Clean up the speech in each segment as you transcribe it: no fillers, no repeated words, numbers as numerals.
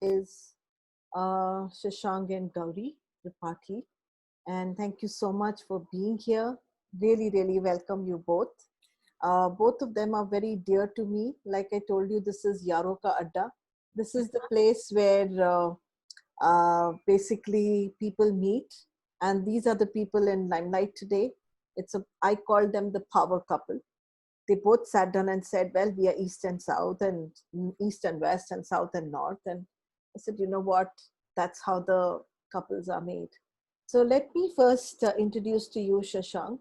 is Shashank and Gauri TRIPATHI. And thank you so much for being here. Really, really welcome you both. Both of them are very dear to me. Like I told you, this is Yaro Ka Adda. This is the place where basically people meet. And these are the people in limelight today. I call them the power couple. They both sat down and said, well, we are east and south and east and west and south and north. And I said, you know what? That's how the couples are made. So let me first introduce to you Shashank.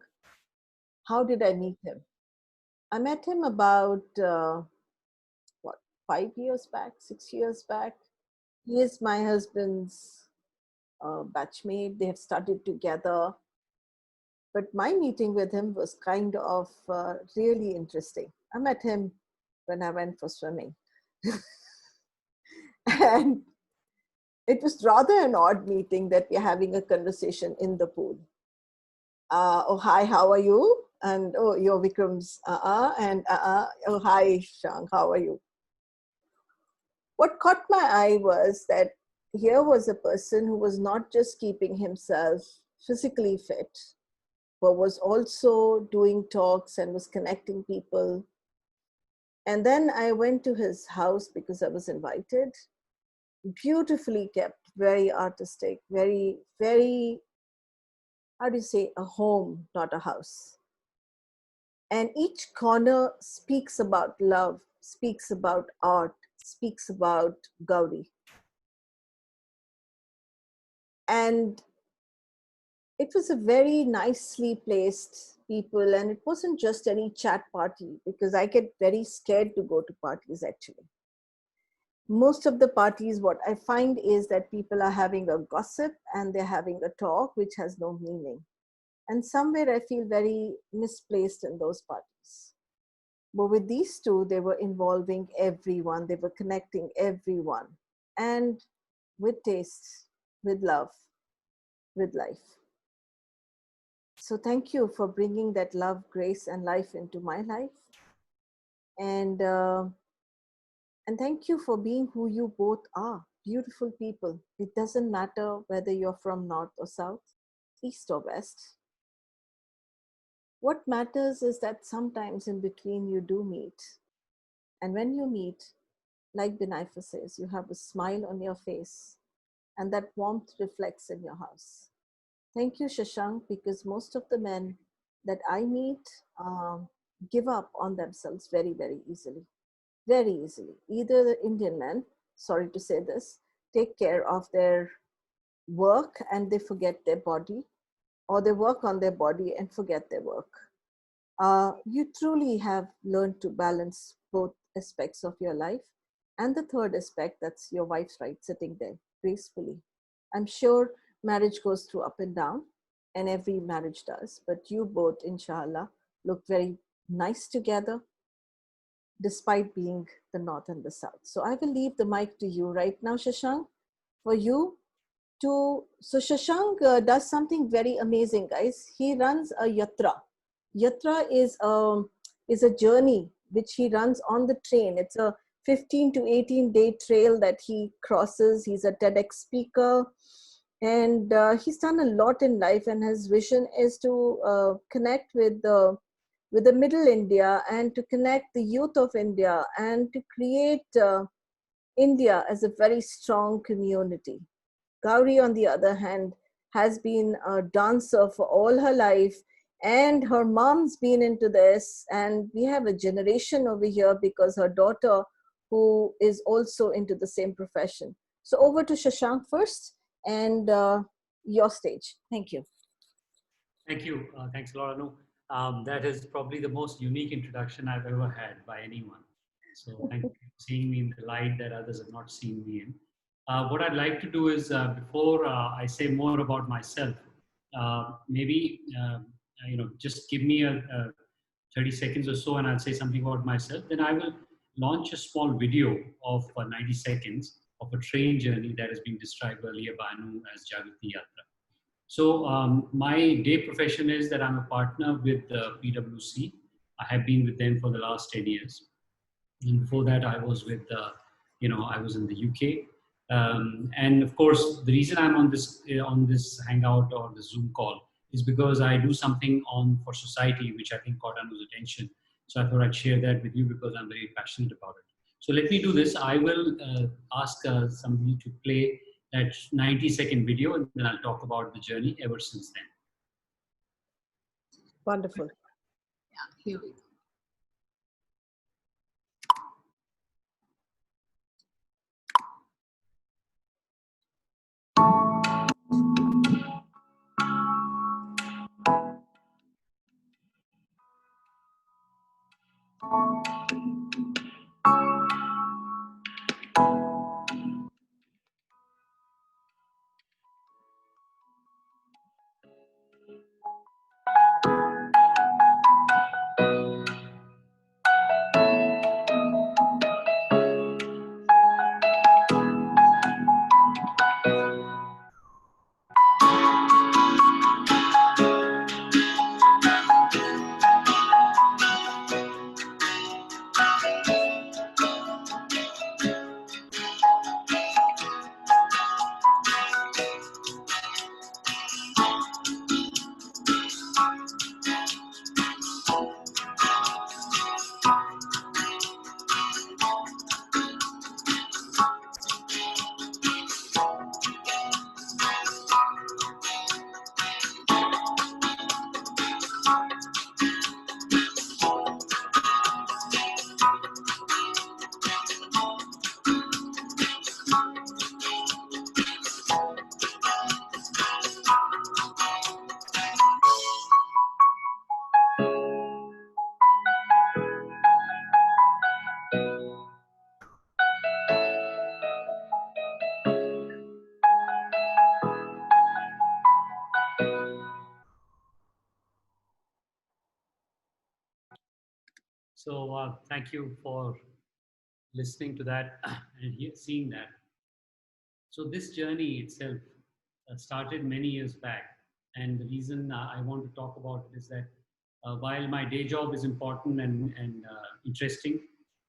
How did I meet him? I met him about, what, 5 years back, 6 years back. He is my husband's batchmate. They have studied together. But my meeting with him was kind of really interesting. I met him when I went for swimming. And it was rather an odd meeting that we're having a conversation in the pool. Oh, hi, how are you? And oh, you're Vikram's, and oh, hi, Shank, how are you? What caught my eye was that here was a person who was not just keeping himself physically fit, but was also doing talks and was connecting people. And then I went to his house because I was invited. Beautifully kept, very artistic, very, very, how do you say, a home, not a house. And each corner speaks about love, speaks about art, speaks about Gauri. And it was a very nicely placed people, and it wasn't just any chat party, because I get very scared to go to parties actually. Most of the parties, what I find is that people are having a gossip and they're having a talk which has no meaning. And somewhere I feel very misplaced in those parties. But with these two, they were involving everyone, they were connecting everyone, and with taste, with love, with life. So thank you for bringing that love, grace, and life into my life. And thank you for being who you both are, beautiful people. It doesn't matter whether you're from north or south, east or west. What matters is that sometimes in between you do meet. And when you meet, like Binaifa says, you have a smile on your face and that warmth reflects in your house. Thank you, Shashank, because most of the men that I meet give up on themselves very, very easily. Very easily. Either the Indian men, sorry to say this, take care of their work and they forget their body, or they work on their body and forget their work. You truly have learned to balance both aspects of your life. And the third aspect, that's your wife's right, sitting there gracefully. I'm sure marriage goes through up and down, and every marriage does. But you both, inshallah, look very nice together, despite being the north and the south. So I will leave the mic to you right now, Shashank, for you to. So Shashank does something very amazing, guys. He runs a yatra. Yatra is a journey which he runs on the train. It's a 15 to 18-day trail that he crosses. He's a TEDx speaker, and he's done a lot in life. And his vision is to connect with the middle India and to connect the youth of India and to create India as a very strong community. Gauri, on the other hand, has been a dancer for all her life, and her mom's been into this, and we have a generation over here because her daughter, who is also into the same profession. So over to Shashank first, and your stage. Thank you. Thank you. Thanks a lot, Anu. That is probably the most unique introduction I've ever had by anyone. So thank you for seeing me in the light that others have not seen me in. What I'd like to do is, before I say more about myself, maybe just give me a 30 seconds or so, and I'll say something about myself. Then I will launch a small video of 90 seconds of a train journey that has been described earlier by Anu as Jagriti Yatra. So my day profession is that I'm a partner with PwC. I have been with them for the last 10 years. And before that, I was with, I was in the UK. And of course, the reason I'm on this hangout or the Zoom call is because I do something on for society, which I think caught Anu's attention. So I thought I'd share that with you because I'm very passionate about it. So let me do this. I will ask somebody to play that 90-second video, and then I'll talk about the journey ever since then. Wonderful. Yeah, here we go. So thank you for listening to that and seeing that. So this journey itself started many years back, and the reason I want to talk about it is that while my day job is important and interesting,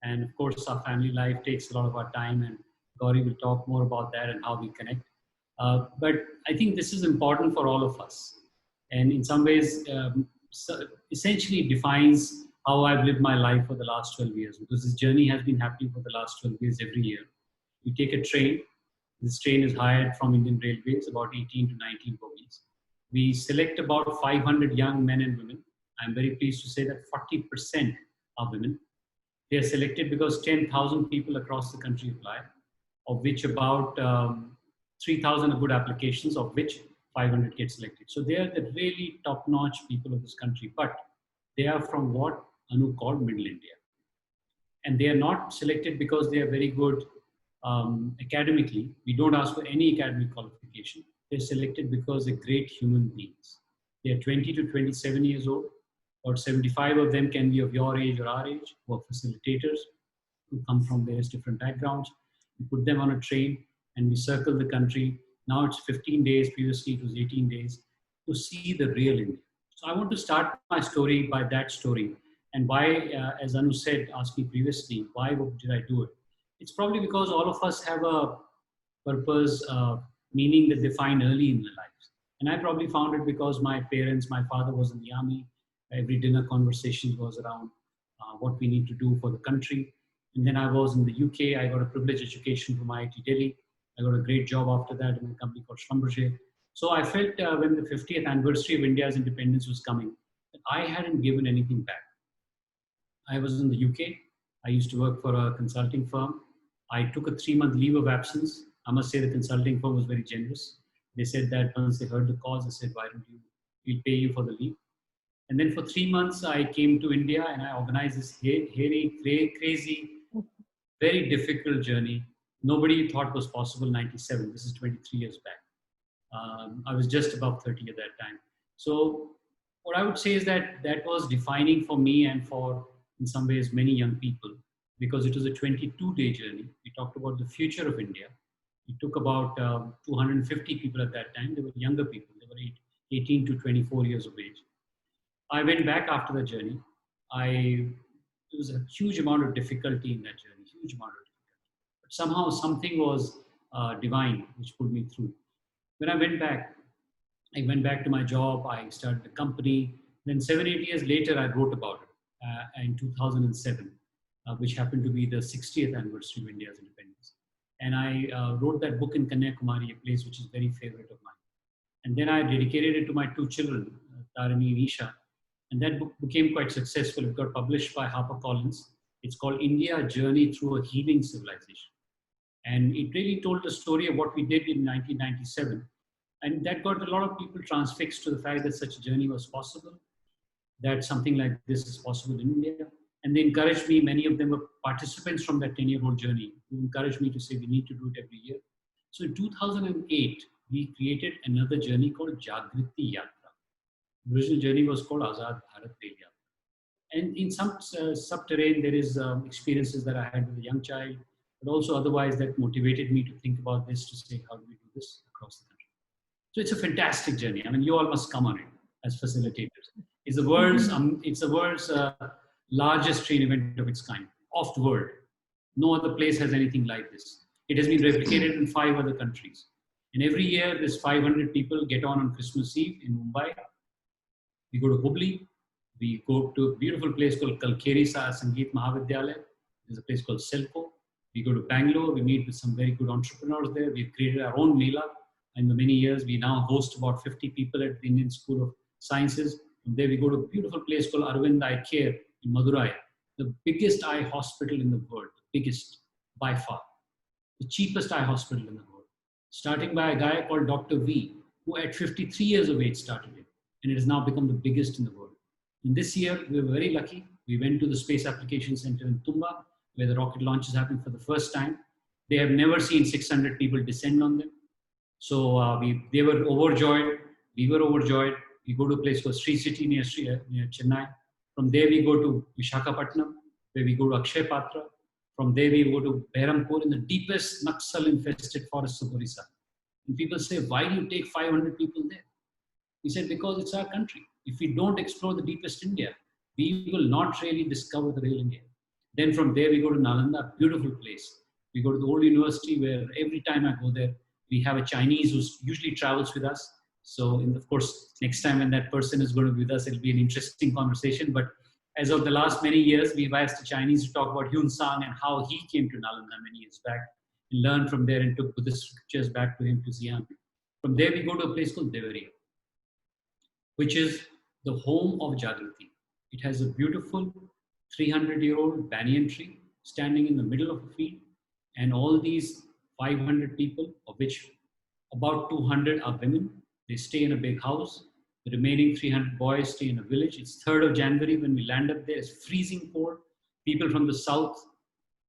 and of course our family life takes a lot of our time, and Gauri will talk more about that and how we connect. But I think this is important for all of us, and in some ways, essentially defines how I've lived my life for the last 12 years, because this journey has been happening for the last 12 years every year. You take a train. This train is hired from Indian Railways, about 18 to 19 bogies. We select about 500 young men and women. I'm very pleased to say that 40% are women. They are selected because 10,000 people across the country apply, of which about 3,000 are good applications, of which 500 get selected. So they are the really top-notch people of this country, but they are from what Anu called Middle India. And they are not selected because they are very good academically. We don't ask for any academic qualification. They're selected because they're great human beings. They're 20 to 27 years old. About 75 of them can be of your age or our age, who are facilitators, who come from various different backgrounds. We put them on a train and we circle the country. Now it's 15 days, previously it was 18 days, to see the real India. So I want to start my story by that story. And why, as Anu said, asked me previously, why did I do it? It's probably because all of us have a purpose, meaning that they find early in their lives. And I probably found it because my parents, my father was in the army. Every dinner conversation was around what we need to do for the country. And then I was in the UK. I got a privileged education from IIT Delhi. I got a great job after that in a company called Schlumberger. So I felt when the 50th anniversary of India's independence was coming, that I hadn't given anything back. I was in the UK. I used to work for a consulting firm. I took a 3-month leave of absence. I must say the consulting firm was very generous. They said that once they heard the cause, they said, why don't you, we'll pay you for the leave. And then for 3 months, I came to India and I organized this hairy, crazy, very difficult journey. Nobody thought was possible 97. This is 23 years back. I was just above 30 at that time. So what I would say is that that was defining for me and for, in some ways, many young people, because it was a 22-day journey. We talked about the future of India. It took about 250 people at that time. They were younger people. They were 18 to 24 years of age. I went back after the journey. There was a huge amount of difficulty in that journey, huge amount of difficulty. But somehow something was divine which pulled me through. When I went back to my job. I started a company. Then 7, 8 years later, I wrote about it in 2007, which happened to be the 60th anniversary of India's independence. And I wrote that book in Kanyakumari, a place which is very favorite of mine. And then I dedicated it to my two children, Tarini and Isha. And that book became quite successful. It got published by HarperCollins. It's called India, a Journey Through a Healing Civilization. And it really told the story of what we did in 1997. And that got a lot of people transfixed to the fact that such a journey was possible, that something like this is possible in India. And they encouraged me, many of them were participants from that 10-year-old journey, who encouraged me to say we need to do it every year. So in 2008, we created another journey called Jagriti Yatra. The original journey was called Azad Bharat Rail Yatra. And in some subterranean, there is experiences that I had with a young child, but also otherwise that motivated me to think about this, to say, how do we do this across the country? So it's a fantastic journey. I mean, you all must come on it as facilitators. It's the world's largest train event of its kind, of the world. No other place has anything like this. It has been replicated in 5 other countries. And every year, this 500 people get on Christmas Eve in Mumbai. We go to Hubli. We go to a beautiful place called Kalkeri Sangeet Mahavidyalaya. There's a place called Selco. We go to Bangalore. We meet with some very good entrepreneurs there. We've created our own Mela. In the many years, we now host about 50 people at the Indian School of Sciences. From there, we go to a beautiful place called Arvind Eye Care in Madurai, the biggest eye hospital in the world, the biggest by far, the cheapest eye hospital in the world, starting by a guy called Dr. V, who at 53 years of age started it, and it has now become the biggest in the world. And this year, we were very lucky. We went to the Space Application Center in Tumba, where the rocket launches happened for the first time. They have never seen 600 people descend on them. So they were overjoyed. We were overjoyed. We go to a place called Sri City near Chennai. From there, we go to Visakhapatnam, where we go to Akshay Patra. From there, we go to Behrampur in the deepest Naxal-infested forests of Orissa. And people say, why do you take 500 people there? We said, because it's our country. If we don't explore the deepest India, we will not really discover the real India. Then from there, we go to Nalanda, beautiful place. We go to the old university where every time I go there, we have a Chinese who usually travels with us. So, of course, next time when that person is going to be with us, it'll be an interesting conversation. But as of the last many years, we've asked the Chinese to talk about Hyun Sang and how he came to Nalanda many years back, and learned from there and took Buddhist scriptures back to him to Xi'an. From there, we go to a place called Devariya, which is the home of Jagriti. It has a beautiful 300-year-old banyan tree standing in the middle of a field, and all these 500 people, of which about 200 are women. They stay in a big house. The remaining 300 boys stay in a village. It's 3rd of January when we land up there. It's freezing cold. People from the south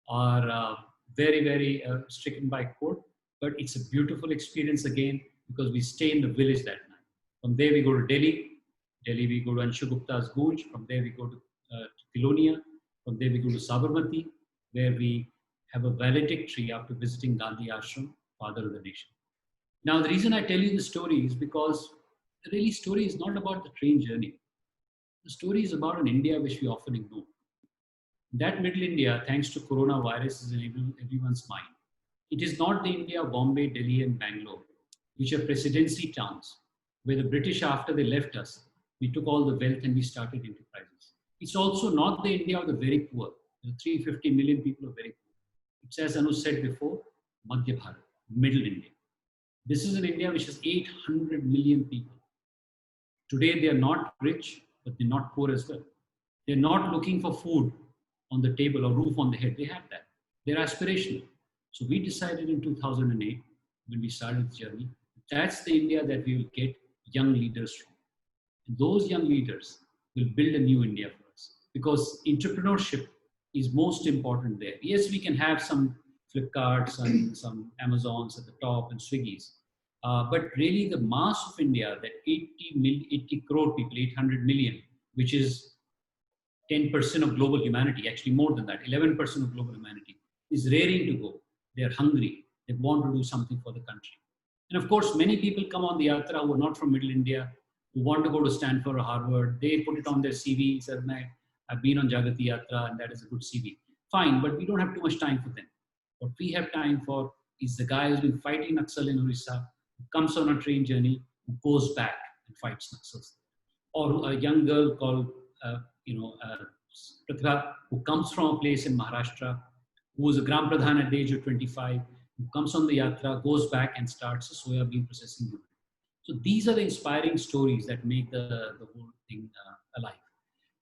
are very, very stricken by cold. But it's a beautiful experience again because we stay in the village that night. From there we go to Delhi. Delhi we go to Anshu Gupta's Gunj. From there we go to Kilonia. From there we go to Sabarmati, where we have a valedictory after visiting Gandhi Ashram, father of the nation. Now, the reason I tell you the story is because the really story is not about the train journey. The story is about an India which we often ignore. That middle India, thanks to coronavirus, is in everyone's mind. It is not the India of Bombay, Delhi, and Bangalore, which are presidency towns, where the British, after they left us, we took all the wealth and we started enterprises. It's also not the India of the very poor. There are 350 million people are very poor. It's, as Anu said before, Madhya Bharat, middle India. This is an India which has 800 million people. Today, they are not rich, but they're not poor as well. They're not looking for food on the table or roof on the head. They have that. They're aspirational. So we decided in 2008, when we started the journey, that's the India that we will get young leaders from. And those young leaders will build a new India for us, because entrepreneurship is most important there. Yes, we can have some Flipkarts and some Amazons at the top and Swiggies. But really the mass of India, that 80 crore people, 800 million, which is 10% of global humanity, actually more than that, 11% of global humanity, is raring to go. They're hungry. They want to do something for the country. And of course, many people come on the Yatra who are not from Middle India, who want to go to Stanford or Harvard. They put it on their CV, said, I've been on Jagriti Yatra and that is a good CV. Fine, but we don't have too much time for them. What we have time for is the guy who's been fighting Naxal in Orissa, who comes on a train journey, who goes back and fights Naxals. Or a young girl called, Pratibha, who comes from a place in Maharashtra, who was a Gram Pradhan at the age of 25, who comes on the yatra, goes back and starts a soya bean processing unit. So these are the inspiring stories that make the whole thing alive.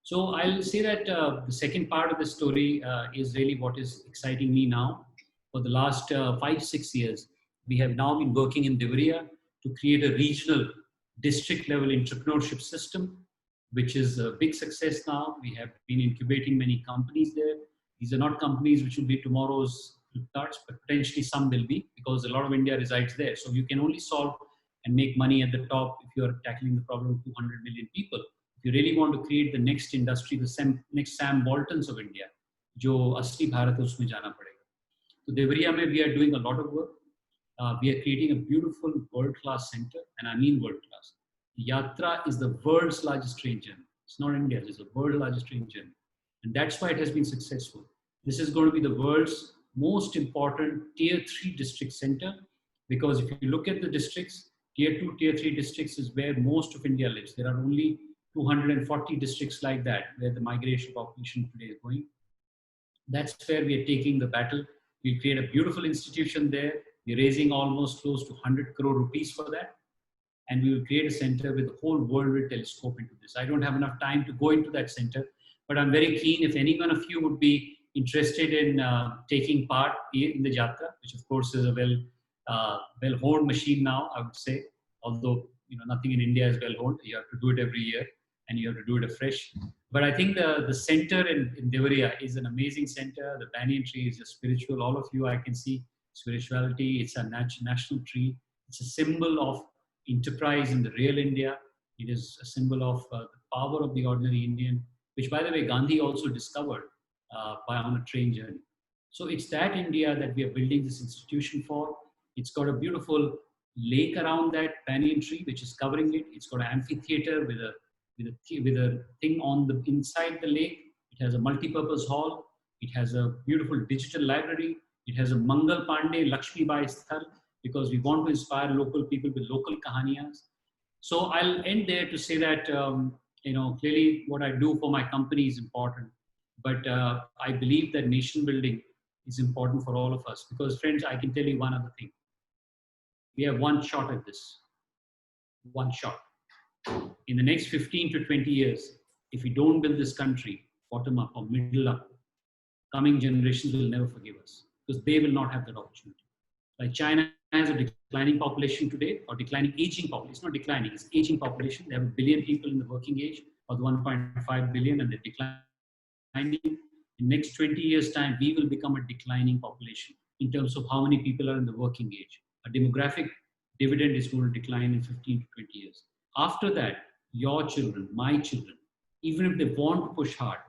So I'll say that the second part of the story is really what is exciting me now. For the last 5-6 years, we have now been working in Devariya to create a regional district level entrepreneurship system, which is a big success now. We have been incubating many companies there. These are not companies which will be tomorrow's Flipkarts, but potentially some will be, because a lot of India resides there. So you can only solve and make money at the top if you are tackling the problem of 200 million people. If you really want to create the next industry, the next Sam Boltons of India, जो असली भारत है उसमें जाना पड़ेगा. So Devariya में we are doing a lot of work. We are creating a beautiful world-class center, and I mean world-class. Yatra is the world's largest train journey. It's not India, it's the world's largest train journey. And that's why it has been successful. This is going to be the world's most important tier 3 district center, because if you look at the districts, tier 2, tier 3 districts is where most of India lives. There are only 240 districts like that, where the migration population today is going. That's where we are taking the battle. We'll create a beautiful institution there. We're raising almost close to 100 crore rupees for that. And we will create a center with the whole world will telescope into this. I don't have enough time to go into that center, but I'm very keen if any one of you would be interested in taking part in the Jatra, which of course is a well-honed machine now, I would say. Although nothing in India is well-honed, you have to do it every year and you have to do it afresh. But I think the center in Devariya is an amazing center. The banyan tree is a spiritual. All of you, I can see spirituality. It's a national tree. It's a symbol of enterprise in the real India. It is a symbol of the power of the ordinary Indian, which, by the way, Gandhi also discovered on a train journey. So it's that India that we are building this institution for. It's got a beautiful lake around that banyan tree, which is covering it. It's got an amphitheater with a thing on the inside the lake. It has a multi-purpose hall. It has a beautiful digital library. It has a Mangal Pandey Lakshmi Bai Sthal, because we want to inspire local people with local kahaniyas. So I'll end there to say that clearly what I do for my company is important, but I believe that nation building is important for all of us, because friends, I can tell you one other thing. We have one shot at this. One shot. In the next 15 to 20 years, if we don't build this country bottom up or middle up, coming generations will never forgive us, because they will not have that opportunity. Like China has a declining population today, or declining aging population. It's not declining, it's aging population. They have 1 billion people in the working age, or the 1.5 billion, and they're declining. In next 20 years' time, we will become a declining population in terms of how many people are in the working age. A demographic dividend is going to decline in 15 to 20 years. After that, your children, my children, even if they want to push hard,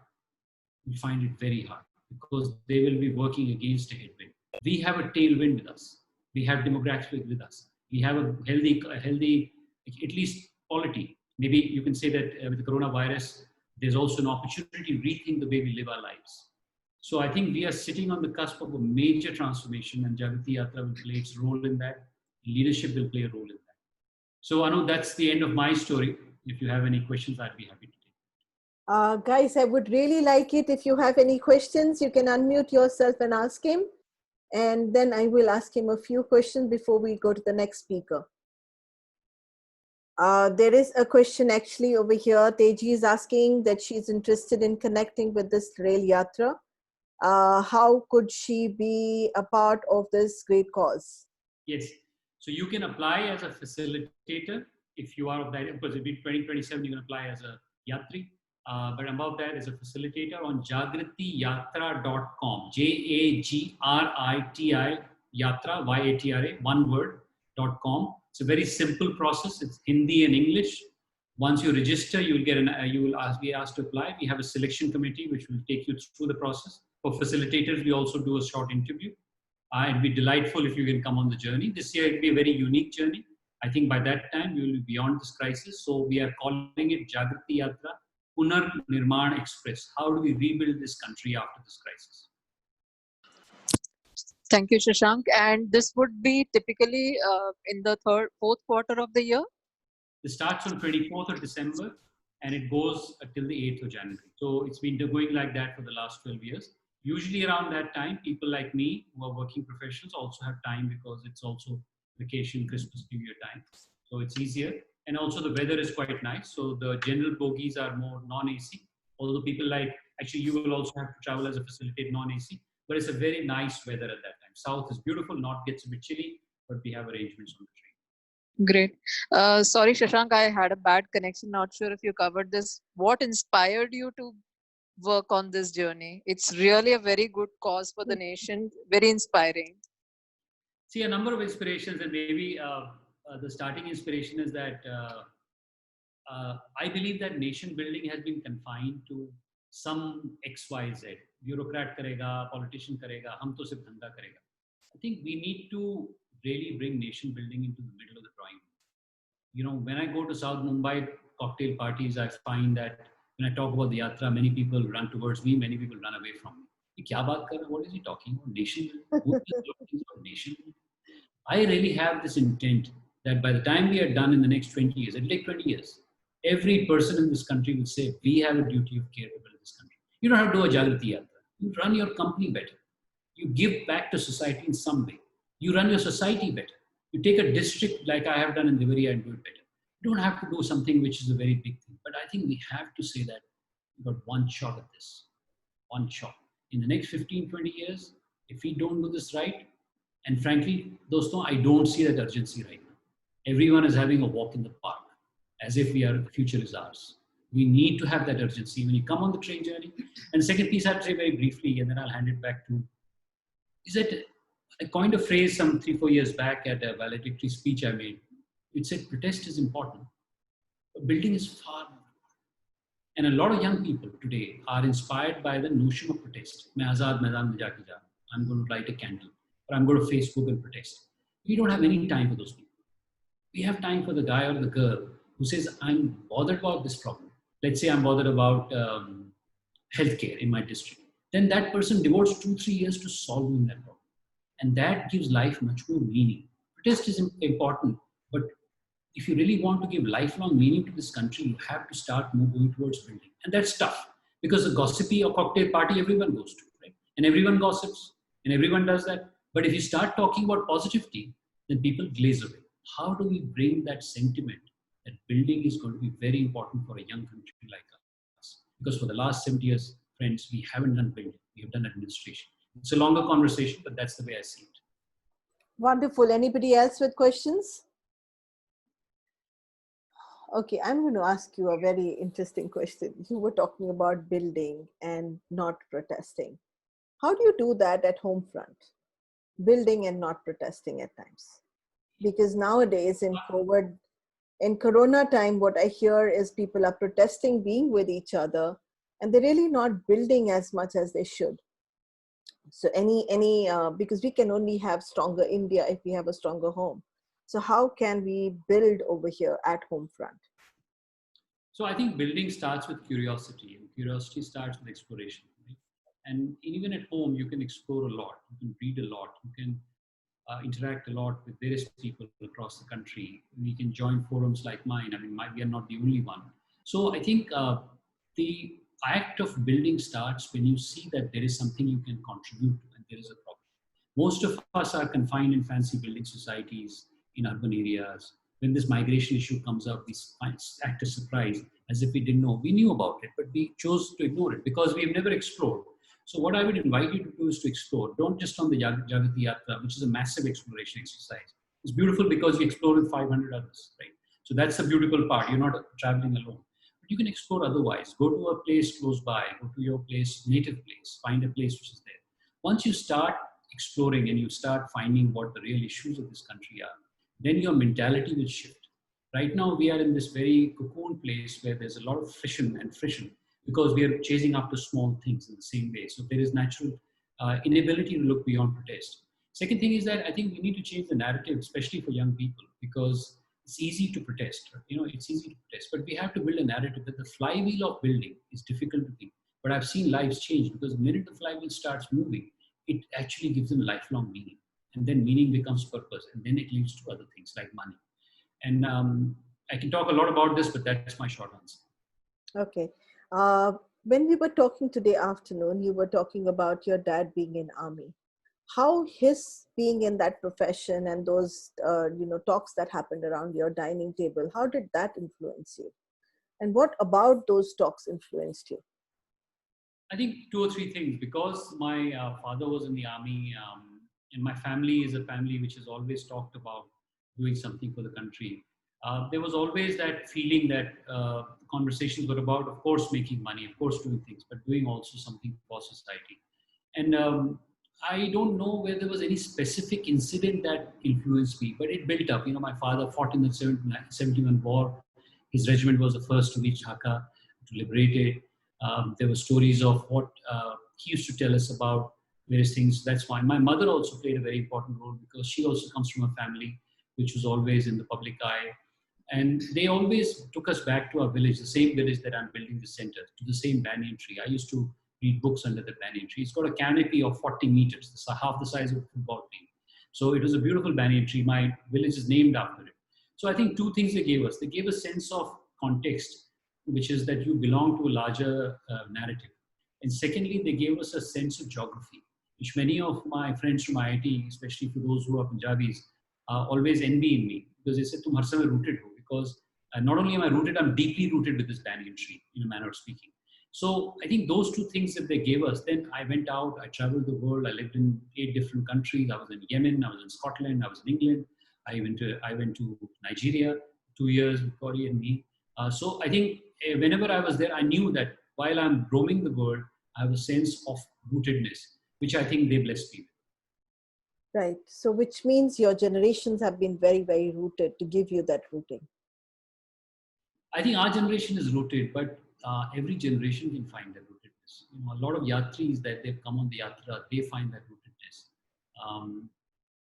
will find it very hard, because they will be working against a headwind. We have a tailwind with us. We have demographic with us. We have a healthy, at least polity. Maybe you can say that with the coronavirus, there's also an opportunity to rethink the way we live our lives. So I think we are sitting on the cusp of a major transformation, and Jagati Yatra will play its role in that. Leadership will play a role in that. So Anu, that's the end of my story. If you have any questions, I'd be happy to take. Guys, I would really like it. If you have any questions, you can unmute yourself and ask him. And then I will ask him a few questions before we go to the next speaker. There is a question actually over here. Teji is asking that she's interested in connecting with this Rail Yatra. How could she be a part of this great cause? Yes. So you can apply as a facilitator if you are of that. Because in 2027, you can apply as a Yatri. But above that, as a facilitator on jagritiyatra.com. JAGRITI Yatra, YATRA, one word, .com. It's a very simple process. It's Hindi and English. Once you register, you will get be asked to apply. We have a selection committee which will take you through the process. For facilitators, we also do a short interview. It'd be delightful if you can come on the journey. This year, it'll be a very unique journey. I think by that time, we will be beyond this crisis. So we are calling it Jagriti Yatra Punar Nirman Express. How do we rebuild this country after this crisis? Thank you, Shashank. And this would be typically in the fourth quarter of the year? It starts on 24th of December and it goes till the 8th of January. So it's been going like that for the last 12 years. Usually around that time, people like me who are working professionals also have time because it's also vacation, Christmas, New Year time. So it's easier. And also the weather is quite nice. So the general bogies are more non-AC. Although people like, actually you will also have to travel as a facilitate non-AC. But it's a very nice weather at that time. South is beautiful, north gets a bit chilly, but we have arrangements on the train. Great. Sorry, Shashank, I had a bad connection. Not sure if you covered this. What inspired you to work on this journey? It's really a very good cause for the nation, very inspiring. See, a number of inspirations, and maybe the starting inspiration is that I believe that nation building has been confined to some X, Y, Z. Bureaucrat karega, politician karega, hum to sirf dhanda karega. I think we need to really bring nation building into the middle of the drawing room. You know, when I go to South Mumbai cocktail parties, I find that when I talk about the yatra, many people run towards me, many people run away from me. Ye kya baat kar raha hai? What is he talking about? Nation building? Who is talking about nation building? I really have this intent that by the time we are done in the next 20 years, it'll take 20 years, every person in this country will say, we have a duty of care to build this country. You don't have to do a Jagrati Yatra. You run your company better. You give back to society in some way. You run your society better. You take a district like I have done in Liveria and do it better. You don't have to do something which is a very big thing. But I think we have to say that we've got one shot at this. One shot. In the next 15, 20 years, if we don't do this right, and frankly, dosto, I don't see that urgency right now. Everyone is having a walk in the park, as if the future is ours. We need to have that urgency when you come on the train journey. And the second piece I'll say very briefly, and then I'll hand it back to, is that I coined a phrase some 3-4 years back at a valedictory speech I made. It said, protest is important, but building is far more. And a lot of young people today are inspired by the notion of protest. I'm going to light a candle, or I'm going to Facebook and protest. We don't have any time for those people. We have time for the guy or the girl who says, I'm bothered about this problem. Let's say I'm bothered about healthcare in my district. Then that person devotes 2-3 years to solving that problem. And that gives life much more meaning. Protest is important, but if you really want to give lifelong meaning to this country, you have to start moving towards building. And that's tough because the gossipy or cocktail party, everyone goes to, right? And everyone gossips and everyone does that. But if you start talking about positivity, then people glaze away. How do we bring that sentiment that building is going to be very important for a young country like us? Because for the last 70 years, friends, we haven't done building, we have done administration. It's a longer conversation, but that's the way I see it. Wonderful. Anybody else with questions? Okay, I'm going to ask you a very interesting question. You were talking about building and not protesting. How do you do that at home front? Building and not protesting at times? Because nowadays in Corona time, what I hear is people are protesting being with each other and they're really not building as much as they should. So because we can only have stronger India if we have a stronger home. So how can we build over here at home front? So I think building starts with curiosity, and curiosity starts with exploration. Right? And even at home, you can explore a lot. You can read a lot. You can interact a lot with various people across the country. We can join forums like mine. I mean, we are not the only one. So I think the act of building starts when you see that there is something you can contribute to and there is a problem. Most of us are confined in fancy building societies in urban areas. When this migration issue comes up, we act as surprise as if we didn't know. We knew about it, but we chose to ignore it because we have never explored. So what I would invite you to do is to explore. Don't just on the Jagrati Yatra, which is a massive exploration exercise. It's beautiful because you explore with 500 others, right? So that's the beautiful part. You're not traveling alone. But you can explore otherwise. Go to a place close by. Go to your place, native place. Find a place which is there. Once you start exploring and you start finding what the real issues of this country are, then your mentality will shift. Right now, we are in this very cocoon place where there's a lot of friction because we are chasing after small things in the same way. So there is natural inability to look beyond protest. Second thing is that I think we need to change the narrative, especially for young people, because it's easy to protest. It's easy to protest, but we have to build a narrative that the flywheel of building is difficult to think. But I've seen lives change because the minute the flywheel starts moving, it actually gives them lifelong meaning. And then meaning becomes purpose, and then it leads to other things like money. And I can talk a lot about this, but that's my short answer. Okay. When we were talking today afternoon, you were talking about your dad being in army. How his being in that profession and those talks that happened around your dining table, how did that influence you? And what about those talks influenced you? I think two or three things. Because my father was in the army, and my family is a family which has always talked about doing something for the country. There was always that feeling that conversations were about, of course, making money, of course, doing things, but doing also something for society. And I don't know where there was any specific incident that influenced me, but it built up. My father fought in the 71 war. His regiment was the first to reach Dhaka, to liberate it. There were stories of what he used to tell us about various things. That's why my mother also played a very important role, because she also comes from a family which was always in the public eye. And they always took us back to our village, the same village that I'm building the center, to the same banyan tree. I used to read books under the banyan tree. It's got a canopy of 40 meters, half the size of a football team. So it was a beautiful banyan tree. My village is named after it. So I think two things they gave us. They gave a sense of context, which is that you belong to a larger narrative. And secondly, they gave us a sense of geography, which many of my friends from IIT, especially for those who are Punjabis, always envy in me, because they said, "Tum har samay rooted ho," because not only am I rooted, I'm deeply rooted with this banyan tree, in a manner of speaking. So I think those two things that they gave us. Then I went out, I traveled the world, I lived in 8 different countries. I was in Yemen, I was in Scotland, I was in England, I went to Nigeria 2 years with Gauri and me. So I think whenever I was there, I knew that while I'm roaming the world, I have a sense of rootedness, which I think they blessed me with. Right. So which means your generations have been very, very rooted to give you that rooting. I think our generation is rooted, but every generation can find that rootedness. A lot of yatris that they've come on the yatra, they find that rootedness.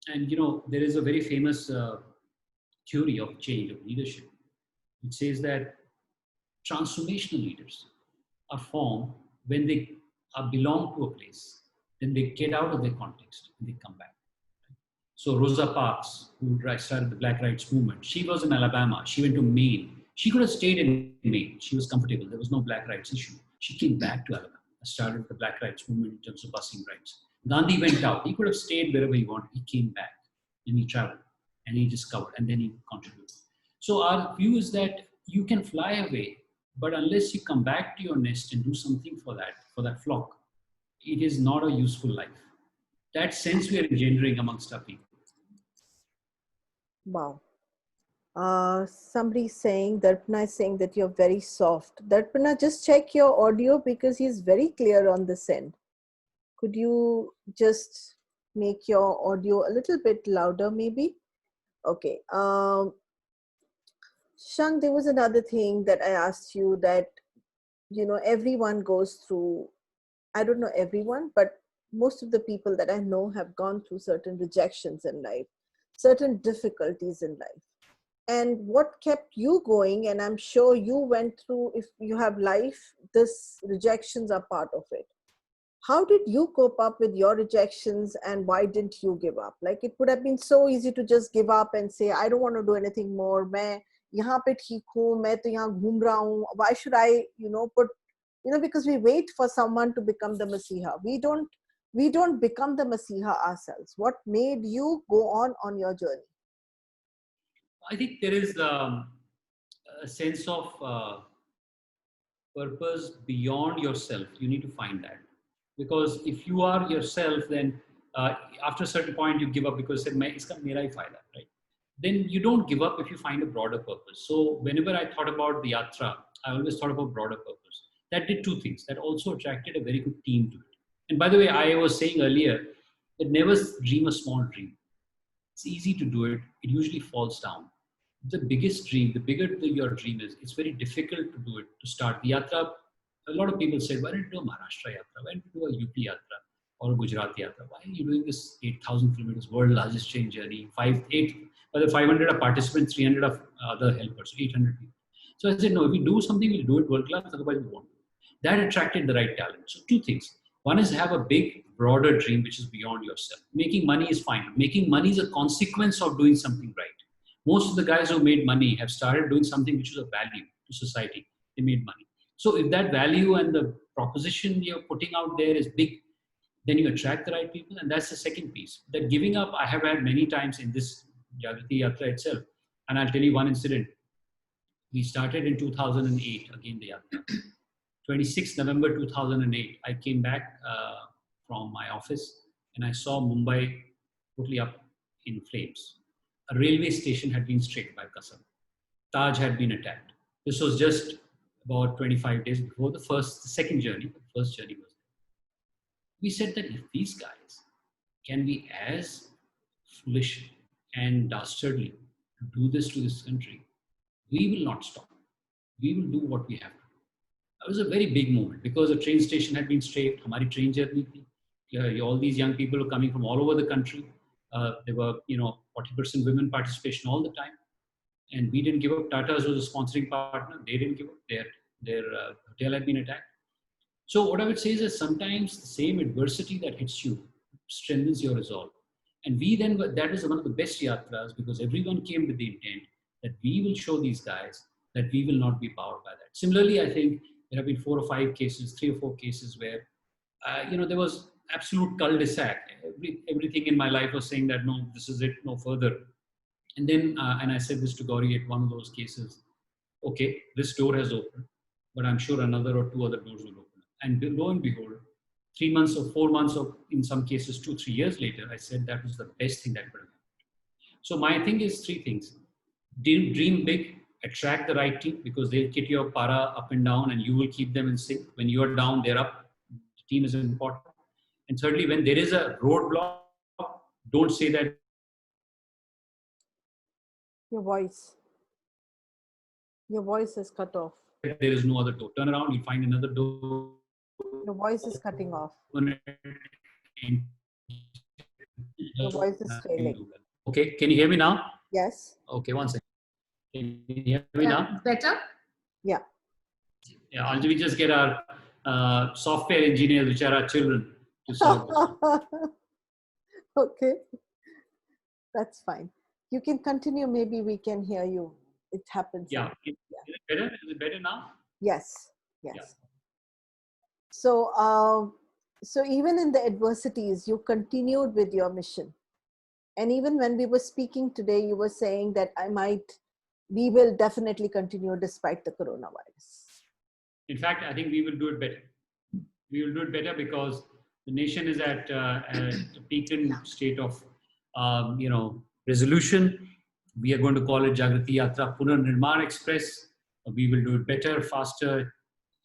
And there is a very famous theory of change, of leadership, which says that transformational leaders are formed when they belong to a place, then they get out of their context and they come back. So Rosa Parks, who started the Black Rights Movement, she was in Alabama. She went to Maine. She could have stayed in Maine. She was comfortable. There was no Black Rights issue. She came back to Alabama, started the Black Rights Movement in terms of busing rights. Gandhi went out. He could have stayed wherever he wanted. He came back and he traveled and he discovered and then he contributed. So our view is that you can fly away, but unless you come back to your nest and do something for that flock, it is not a useful life. That sense we are engendering amongst our people. Wow. Somebody saying, Darpana is saying that you're very soft. Darpana, just check your audio because he's very clear on this end. Could you just make your audio a little bit louder maybe? Okay. Shank, there was another thing that I asked you that, everyone goes through, I don't know everyone, but most of the people that I know have gone through certain rejections in life, certain difficulties in life. And what kept you going, and I'm sure you went through, if you have life, this rejections are part of it. How did you cope up with your rejections and why didn't you give up? Like it would have been so easy to just give up and say, I don't want to do anything more. मैं यहाँ पे ठीक हूँ, मैं तो यहाँ घूम रहा हूँ. Why should I, because we wait for someone to become the Messiah. We don't become the Messiah ourselves. What made you go on your journey? I think there is a sense of purpose beyond yourself. You need to find that. Because if you are yourself, then after a certain point, you give up because iska mera hi fayda, right? Then you don't give up if you find a broader purpose. So whenever I thought about the yatra, I always thought about broader purpose. That did two things. That also attracted a very good team to it. And by the way, I was saying earlier that never dream a small dream. It's easy to do it. It usually falls down. The biggest dream, the bigger your dream is, it's very difficult to do it, to start. The yatra, a lot of people say, why don't you do a Maharashtra yatra? Why don't you do a UP yatra or a Gujarat yatra? Why are you doing this 8,000 kilometers, world largest train journey, 500 are participants, 300 are other helpers, 800 people. So I said, no, if we do something, we'll do it world class, otherwise we won't. That attracted the right talent. So two things. One is have a big broader dream which is beyond yourself. Making money is fine. Making money is a consequence of doing something right. Most of the guys who made money have started doing something which is of value to society. They made money. So if that value and the proposition you're putting out there is big, then you attract the right people. And that's the second piece. That giving up, I have had many times in this Jagrati Yatra itself. And I'll tell you one incident. We started in 2008, again the Yatra. 26th November 2008, I came back from my office and I saw Mumbai totally up in flames. A railway station had been stricken by Qasam. Taj had been attacked. This was just about 25 days before the second journey. The first journey was there. We said that if these guys can be as foolish and dastardly to do this to this country, we will not stop. We will do what we have to. It was a very big moment because the train station had been straight. Our train journey thi. All these young people were coming from all over the country. There were, 40% women participation all the time. And we didn't give up. Tata's was a sponsoring partner. They didn't give up. Their hotel had been attacked. So what I would say is that sometimes the same adversity that hits you strengthens your resolve. And that is one of the best yatras because everyone came with the intent that we will show these guys that we will not be powered by that. Similarly, I think there have been 4 or 5 cases, 3 or 4 cases where, there was absolute cul-de-sac. Everything in my life was saying that, no, this is it, no further. And then, and I said this to Gauri at one of those cases, okay, this door has opened, but I'm sure another or 2 other doors will open. And lo and behold, 3 months or 4 months or in some cases 2, 3 years later, I said that was the best thing that could have happened. So my thing is 3 things. Dream big, attract the right team because they'll get your para up and down and you will keep them in sync. When you're down, they're up. The team is important. And thirdly, when there is a roadblock, don't say that. Your voice is cut off. There is no other door. Turn around, you find another door. Your voice is cutting off. Your voice is failing. Okay, can you hear me now? Yes. Okay, one second. Can you hear me now? Better? Yeah. Yeah, I'll we just get our software engineers, which are our children, to solve this. Okay. That's fine. You can continue. Maybe we can hear you. It happens. Yeah. Is it better? Is it better now? Yes. Yes. Yeah. So, so even in the adversities, you continued with your mission. And even when we were speaking today, you were saying that we will definitely continue despite the coronavirus. In fact, I think we will do it better. We will do it better because the nation is at a peaked state of, resolution. We are going to call it Jagrati Yatra Punar Nirman Express. We will do it better, faster,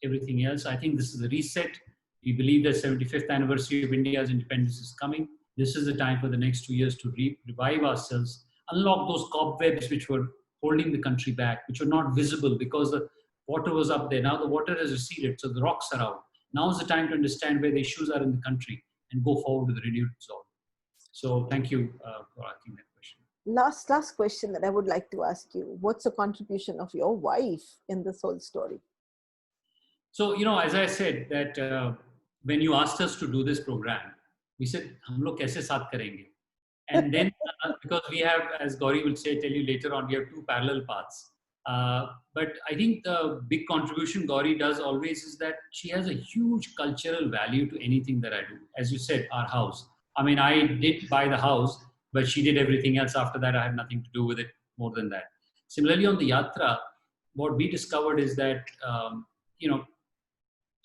everything else. I think this is a reset. We believe that 75th anniversary of India's independence is coming. This is the time for the next 2 years to revive ourselves, unlock those cobwebs which were holding the country back, which were not visible because the water was up there. Now the water has receded, so the rocks are out. Now is the time to understand where the issues are in the country and go forward with renewed resolve. So thank you for asking that question. Last question that I would like to ask you. What's the contribution of your wife in this whole story? So, as I said, that when you asked us to do this program, we said, hum log kaise saath karenge? And then, because we have, as Gauri will tell you later on, we have 2 parallel paths. But I think the big contribution Gauri does always is that she has a huge cultural value to anything that I do. As you said, our house. I mean, I did buy the house, but she did everything else after that. I had nothing to do with it more than that. Similarly, on the Yatra, what we discovered is that,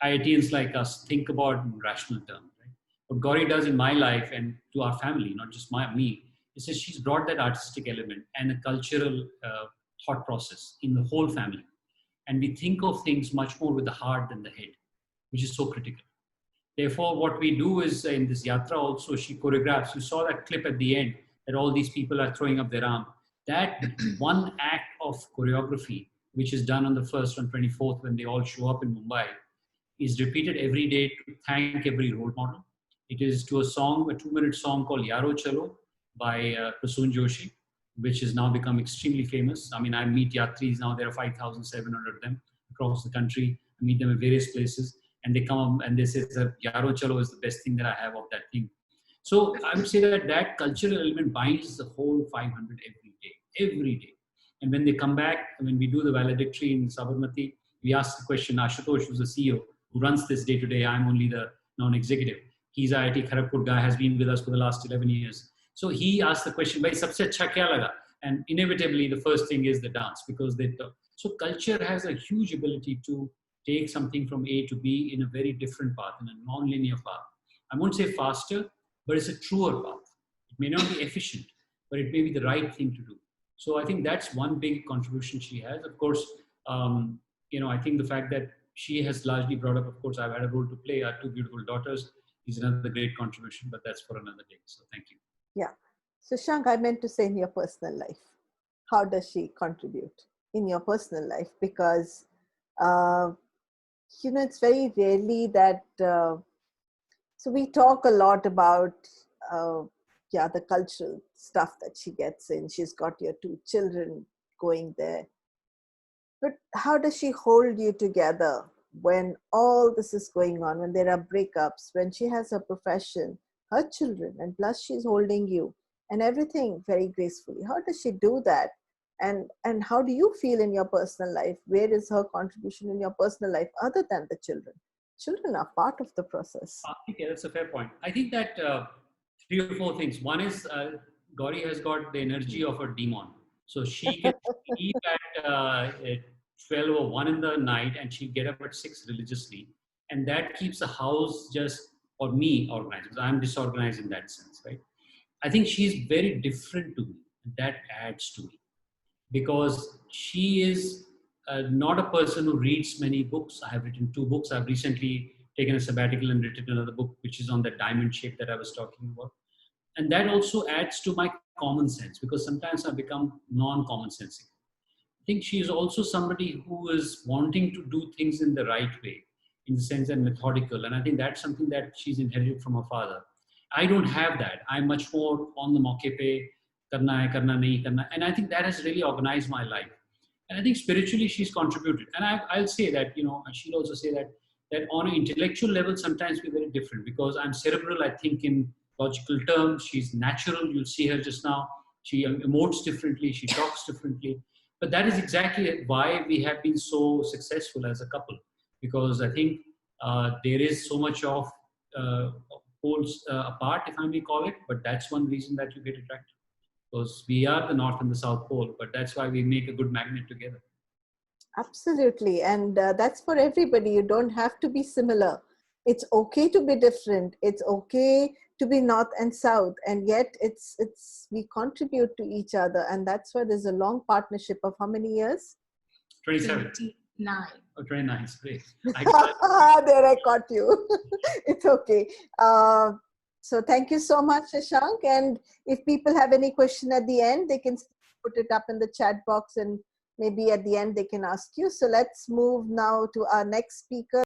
IITians like us think about in rational terms. Right? What Gauri does in my life and to our family, not just me, is that she's brought that artistic element and a cultural thought process in the whole family. And we think of things much more with the heart than the head, which is so critical. Therefore, what we do is in this Yatra also, she choreographs. You saw that clip at the end that all these people are throwing up their arm. That one act of choreography, which is done on the 1st and 24th when they all show up in Mumbai, is repeated every day to thank every role model. It is to a 2-minute song called Yaro Chalo by Prasoon Joshi, which has now become extremely famous. I mean, I meet Yatris now, there are 5,700 of them across the country. I meet them at various places. and they come and they say, Yaro Chalo is the best thing that I have of that thing. So I would say that that cultural element binds the whole 500 every day. And when they come back, when we do the valedictory in Sabarmati, we ask the question, Ashutosh, who's the CEO, who runs this day to day, I'm only the non-executive. He's an IIT Kharagpur guy, has been with us for the last 11 years. So he asked the question, Bhai, sabse acha kya laga? And inevitably, the first thing is the dance, because they talk. So culture has a huge ability to take something from A to B in a very different path, in a non-linear path. I won't say faster, but it's a truer path. It may not be efficient, but it may be the right thing to do. So I think that's one big contribution she has. Of course, I think the fact that she has largely brought up, of course, I've had a role to play. I have two beautiful daughters is another great contribution, but that's for another day. So thank you. Yeah. So Shank, I meant to say in your personal life, how does she contribute in your personal life? Because, it's very rarely that, so we talk a lot about, the cultural stuff that she gets in. She's got your two children going there. But how does she hold you together when all this is going on, when there are breakups, when she has her profession, her children, and plus she's holding you and everything very gracefully? How does she do that? And how do you feel in your personal life? Where is her contribution in your personal life other than the children? Children are part of the process. Okay, that's a fair point. I think that 3 or 4 things. One is Gauri has got the energy of a demon. So she can sleep at 12 or 1 in the night, and she'll get up at 6 religiously. And that keeps the house just, or me, organized, because I'm disorganized in that sense, right? I think she's very different to me. That adds to me, because she is not a person who reads many books. I have written 2 books. I've recently taken a sabbatical and written another book, which is on the diamond shape that I was talking about. And that also adds to my common sense, because sometimes I become non-common sensical. I think she is also somebody who is wanting to do things in the right way, in the sense that methodical. And I think that's something that she's inherited from her father. I don't have that. I'm much more on the mauke pe, karna hai, karna nahi, karna. And I think that has really organized my life. And I think spiritually she's contributed. And I'll say that, she'll also say that on an intellectual level, sometimes we're very different, because I'm cerebral, I think in logical terms. She's natural. You'll see her just now. She emotes differently. She talks differently. But that is exactly why we have been so successful as a couple, because I think there is so much of poles apart, if I may call it, but that's one reason that you get attracted. Because we are the North and the South Pole, but that's why we make a good magnet together. Absolutely. And that's for everybody. You don't have to be similar. It's okay to be different. It's okay to be North and South. And yet we contribute to each other. And that's why there's a long partnership of how many years? 27. 29. Oh, 29. Great. There I caught you. It's okay. So thank you so much, Shashank. And if people have any question at the end, they can put it up in the chat box, and maybe at the end they can ask you. So let's move now to our next speaker.